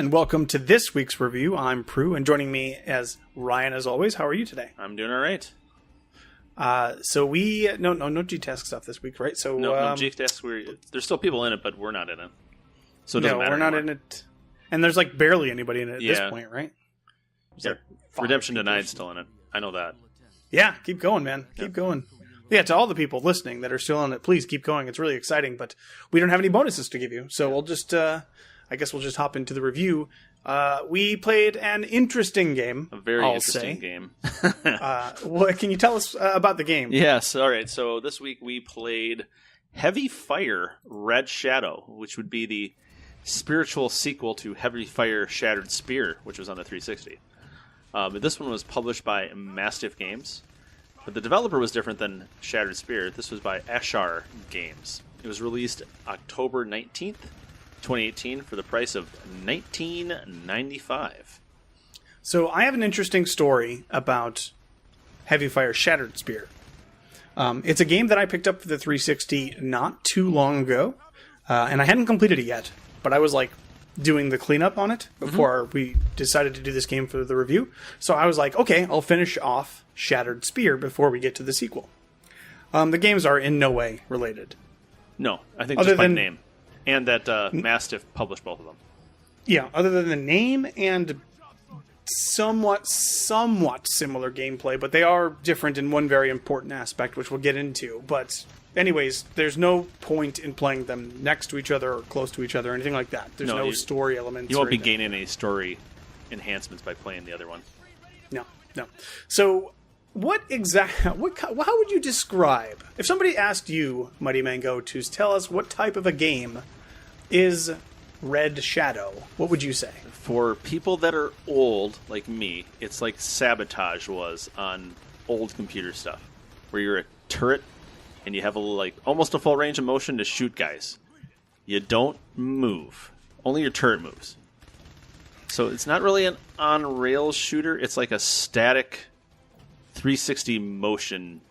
and welcome to this week's review. I'm Prue, and joining me as Ryan, as always. How are you today? I'm doing all right. So we no G-Task stuff this week, right? So no G-Task. There's still people in it, but we're not in it. So it doesn't matter. We're not anymore. in it, and there's like barely anybody in it at Yeah. this point, right? Yeah. Redemption Denied still in it. I know that. Yeah, keep going, man. Keep going. Yeah, to all the people listening that are still in it, please keep going. It's really exciting, but we don't have any bonuses to give you, so we'll just, I guess we'll just hop into the review. We played an interesting game. A very interesting game. What can you tell us about the game? Yes. All right. So this week we played Heavy Fire Red Shadow, which would be the spiritual sequel to Heavy Fire Shattered Spear, which was on the 360. But this one was published by Mastiff Games. But the developer was different than Shattered Spear. This was by Ashar Games. It was released October 19th, 2018 for the price of $19.95. So I have an interesting story about Heavy Fire Shattered Spear. It's a game that I picked up for the 360 not too long ago, and I hadn't completed it yet, but I was like doing the cleanup on it before we decided to do this game for the review. So I was like, okay, I'll finish off Shattered Spear before we get to the sequel. The games are in no way related. No, I think Other just by than- name. And that Mastiff published both of them. Yeah, other than the name and somewhat similar gameplay, but they are different in one very important aspect, which we'll get into. But anyways, there's no point in playing them next to each other or close to each other or anything like that. There's no story elements. You won't or be anything. gaining any story enhancements by playing the other one. No. So, how would you describe, if somebody asked you, Mighty Mango, to tell us what type of a game is Red Shadow, what would you say? For people that are old, like me, it's like Sabotage was on old computer stuff, where you're a turret and you have almost a full range of motion to shoot guys. You don't move. Only your turret moves. So it's not really an on-rails shooter. It's like a static 360 motion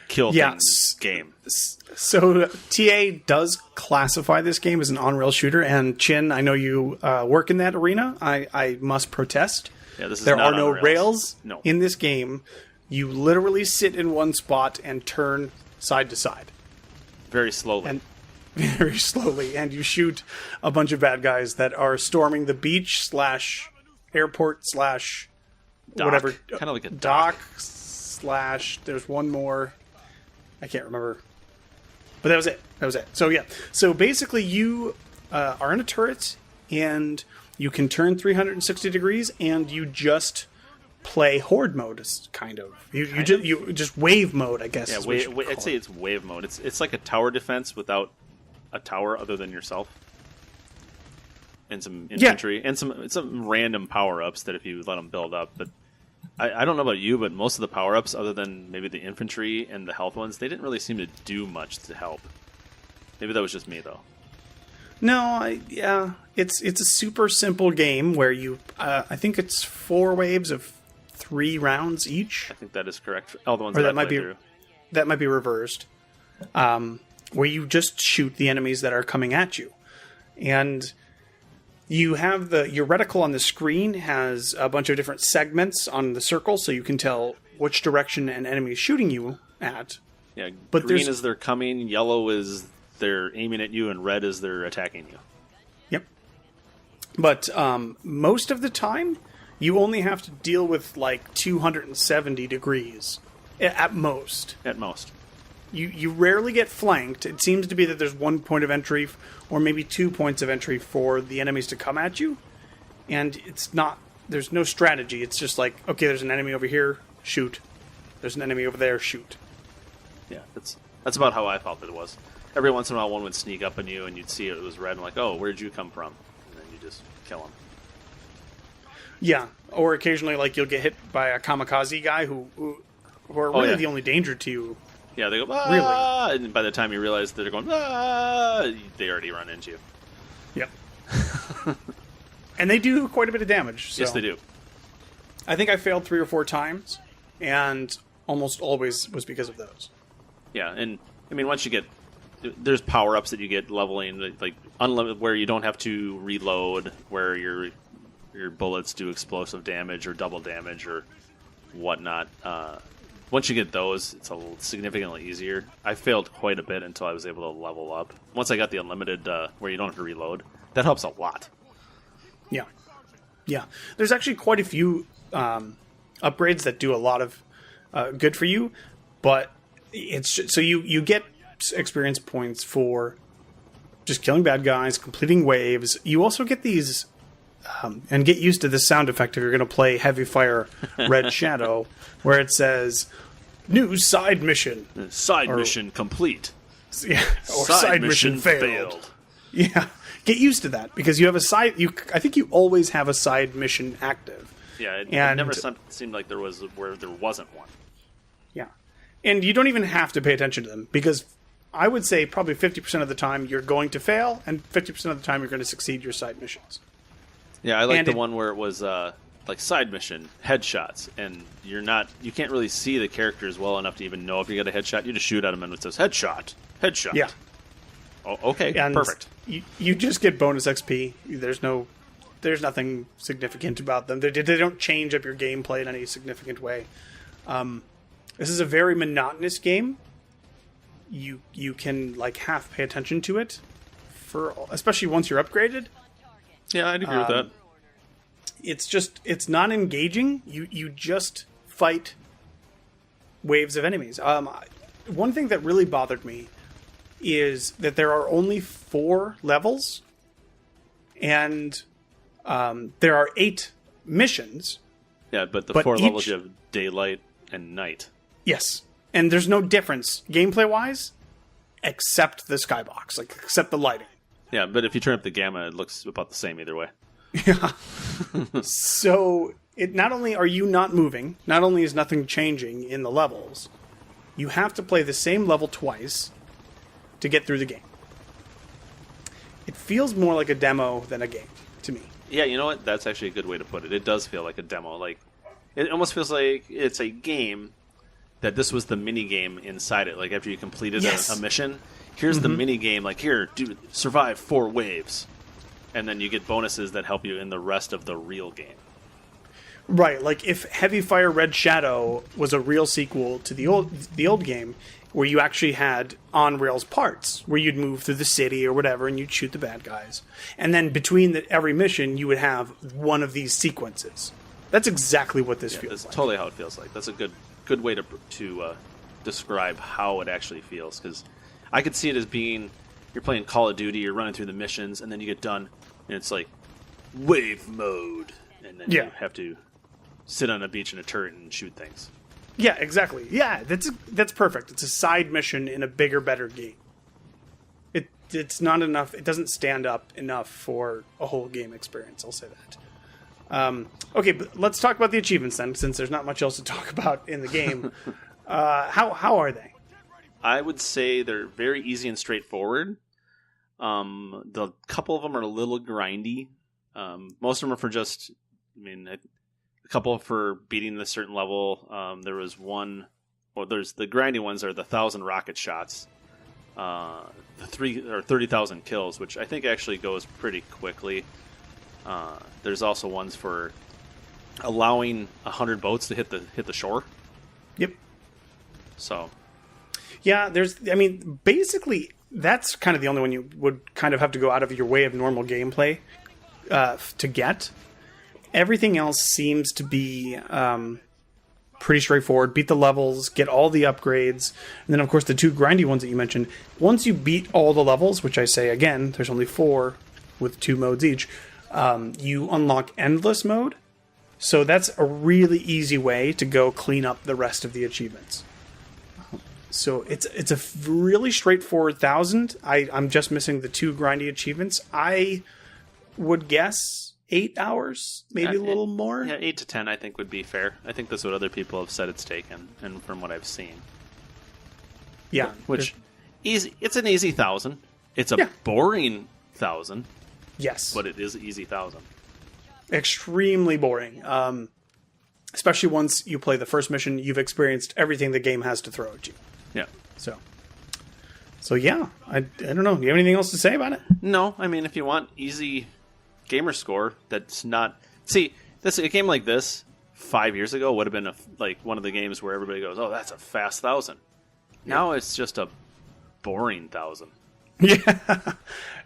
kill things game. So TA does classify this game as an on-rail shooter, and Chin, I know you work in that arena. I must protest. Yeah, this is there not are no on rails No. in this game. You literally sit in one spot and turn side to side. Very slowly. And very slowly, and you shoot a bunch of bad guys that are storming the beach / airport / Dock. whatever. Kind of like a dock / there's one more. I can't remember. But that was it. So yeah. So basically you are in a turret, and you can turn 360 degrees, and you just play horde mode, kind of. You just wave mode, I guess. Yeah, is what you would I'd call say it. it's wave mode. It's like a tower defense without a tower other than yourself, and some infantry, and some random power ups that if you let them build up. But I don't know about you, but most of the power ups, other than maybe the infantry and the health ones, they didn't really seem to do much to help. Maybe that was just me though. No, it's a super simple game where you I think it's 4 waves of 3 rounds each. I think that is correct. All the ones Or that that might I played be through. that might be reversed, where you just shoot the enemies that are coming at you, and you have your reticle on the screen has a bunch of different segments on the circle, so you can tell which direction an enemy is shooting you at. Yeah, but green is they're coming, yellow is they're aiming at you, and red is they're attacking you. Yep. But most of the time, you only have to deal with like 270 degrees at most. At most. You rarely get flanked. It seems to be that there's 1 point of entry, or maybe 2 points of entry for the enemies to come at you. And there's no strategy. It's just like, okay, there's an enemy over here, shoot. There's an enemy over there, shoot. Yeah, that's about how I felt it was. Every once in a while, one would sneak up on you, and you'd see it was red, and like, oh, where'd you come from? And then you just kill him. Yeah, or occasionally, like, you'll get hit by a kamikaze guy who are really the only danger to you. Yeah, they go, ah! And by the time you realize that they're going, ah! They already run into you. Yep. And they do quite a bit of damage. So. Yes, they do. I think I failed 3 or 4 times, and almost always was because of those. Yeah, and I mean, once you get there's power ups that you get leveling, like unlimited, where you don't have to reload, where your bullets do explosive damage or double damage or whatnot. Once you get those, it's significantly easier. I failed quite a bit until I was able to level up. Once I got the unlimited, where you don't have to reload, that helps a lot. Yeah. Yeah. There's actually quite a few upgrades that do a lot of good for you, but so you get experience points for just killing bad guys, completing waves. You also get these, and get used to this sound effect if you're going to play Heavy Fire Red Shadow, where it says, new side mission. Mission complete. Yeah, or side mission failed. Yeah, get used to that, because you have a side. I think you always have a side mission active. Yeah, it never seemed like there was where there wasn't one. Yeah, and you don't even have to pay attention to them, because I would say probably 50% of the time you're going to fail, and 50% of the time you're going to succeed your side missions. Yeah, I like the one where it was like side mission headshots, and you can't really see the characters well enough to even know if you get a headshot. You just shoot at them, and it says headshot. Yeah. Oh, okay, and perfect. You just get bonus XP. There's nothing significant about them. They don't change up your gameplay in any significant way. This is a very monotonous game. You can like half pay attention to it, especially once you're upgraded. Yeah, I'd agree with that. It's not engaging. You just fight waves of enemies. One thing that really bothered me is that there are only 4 levels, and there are 8 missions. Yeah, but 4 levels you have daylight and night. Yes, and there's no difference gameplay-wise, except the skybox, except the lighting. Yeah, but if you turn up the gamma, it looks about the same either way. Yeah. So, not only are you not moving, not only is nothing changing in the levels, you have to play the same level twice to get through the game. It feels more like a demo than a game to me. Yeah, you know what? That's actually a good way to put it. It does feel like a demo. Like, it almost feels like it's a game that this was the mini game inside it. Like, after you completed a mission, here's the mini game. Like, here, survive 4 waves. And then you get bonuses that help you in the rest of the real game. Right, like if Heavy Fire Red Shadow was a real sequel to the old game, where you actually had on-rails parts, where you'd move through the city or whatever, and you'd shoot the bad guys. And then between every mission, you would have one of these sequences. That's exactly what this feels like. That's totally how it feels like. That's a good way to describe how it actually feels, because I could see it as being, you're playing Call of Duty, you're running through the missions, and then you get done, and it's like, wave mode, and then you have to sit on a beach in a turret and shoot things. Yeah, exactly. Yeah, that's perfect. It's a side mission in a bigger, better game. It's not enough. It doesn't stand up enough for a whole game experience. I'll say that. Okay, but let's talk about the achievements then, since there's not much else to talk about in the game. How are they? I would say they're very easy and straightforward. The couple of them are a little grindy. Most of them are for just, a couple for beating a certain level. There was one, there's the grindy ones are the 1,000 rocket shots, the 30,000 kills, which I think actually goes pretty quickly. There's also ones for allowing 100 boats to hit the shore. Yep. So. Yeah, basically that's kind of the only one you would kind of have to go out of your way of normal gameplay to get. Everything else seems to be pretty straightforward. Beat the levels, get all the upgrades, and then of course the 2 grindy ones that you mentioned. Once you beat all the levels, which I say again, there's only 4 with 2 modes each, you unlock Endless Mode. So that's a really easy way to go clean up the rest of the achievements. So it's a really straightforward 1,000. I'm just missing the 2 grindy achievements. I would guess 8 hours, maybe a little more. Yeah, 8 to 10 I think would be fair. I think that's what other people have said it's taken, and from what I've seen. Yeah. It's an easy 1,000. It's a boring 1,000. Yes. But it is an easy 1,000. Extremely boring. Especially once you play the first mission, you've experienced everything the game has to throw at you. Yeah. So, So yeah, I don't know. Do you have anything else to say about it? No, I mean, if you want easy gamer score, that's not... See, a game like this 5 years ago would have been like one of the games where everybody goes, "Oh, that's a fast 1,000." Now it's just a boring 1,000. Yeah,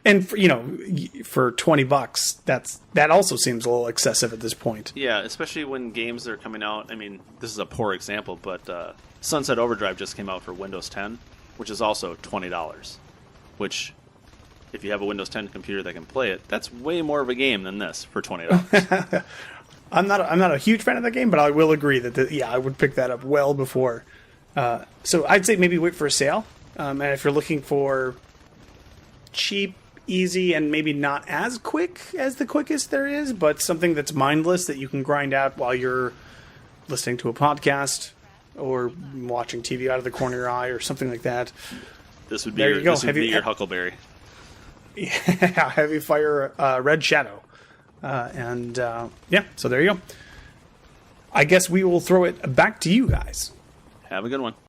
and for $20, that also seems a little excessive at this point. Yeah, especially when games are coming out. I mean, this is a poor example, but Sunset Overdrive just came out for Windows 10, which is also $20. Which, if you have a Windows 10 computer that can play it, that's way more of a game than this for $20. I'm not a huge fan of that game, but I will agree that I would pick that up well before. So I'd say maybe wait for a sale, and if you're looking for cheap, easy, and maybe not as quick as the quickest there is, but something that's mindless that you can grind out while you're listening to a podcast or watching TV out of the corner of your eye or something like that. This would be your Huckleberry. Yeah, Heavy Fire Red Shadow. So there you go. I guess we will throw it back to you guys. Have a good one.